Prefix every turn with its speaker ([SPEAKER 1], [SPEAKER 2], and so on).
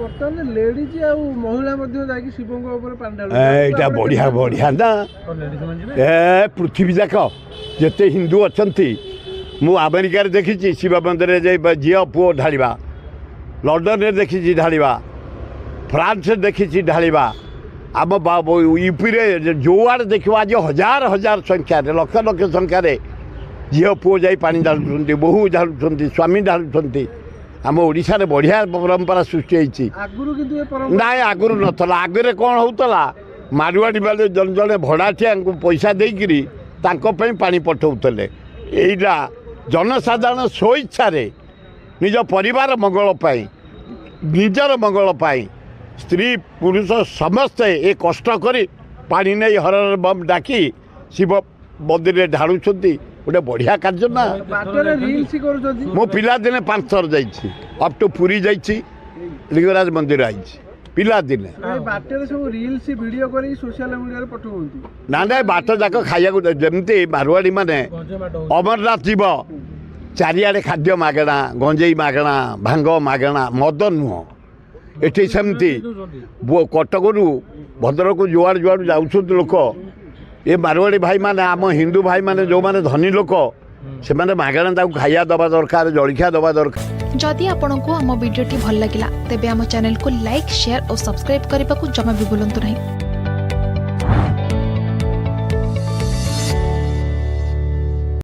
[SPEAKER 1] बर्तमान लेडीज आ महिला मध्ये जाकी शिवंग ऊपर पानी ढाल
[SPEAKER 2] एटा बढ़िया बढ़िया ना ए पृथ्वी जाक जिते हिंदू अच्छा मु अमेरिका देखी शिव मंदिर झी पुओ ढाड़ा लंडन देखी ढाड़ा फ्रांस देखी ढाड़ा आम यूपी जो आड़े देखो आज हजार हजार संख्यार लक्ष लक्ष संख्यार झी पुओ जा पानी ढालुंट बोहू ढालुंट स्वामी ढालुंट आम ओडिशा रे बढ़िया परंपरा सृष्टि होती ना आगुरी नाला आगे कौन होता मारुआड़ी बाले जन जड़े भड़ाटिया पैसा देकरी पानी पठाऊले यहीटा जनसाधारण स्वेच्छा निज परिवार मंगल पाई निजर मंगल पाई स्त्री पुरुष समस्ते ये कष्ट करी पानी नहीं हर बम डाकी शिव मंदिर ढालुंट गोटे बढ़िया कार्य ना मो पिला दिने 5 थर जाइए अप टू पुरी जाइए लिंगराज मंदिर आई पिला दिने ना ना बाट जाक खाया जमती मारवाड़ी माने अमरनाथ जीव चारिआडे खाद्य मागणा गंजेई मागणा भांग मागणा मद नुह एटी सेमती कटकरू भद्रक जुआड़ जुआड़ जाऊँ लोक ये मारवाड़ी भाई माने आम हिंदू भाई माने जो माने धनी लोक से माने मागणा खाया दबा दरकार जलखिया दबा दरकार
[SPEAKER 3] जदि आपंक आम भिडी भल लगा तेब आम चैनल को लाइक शेयर और सब्सक्राइब करने को जमा भी भूलु नहीं।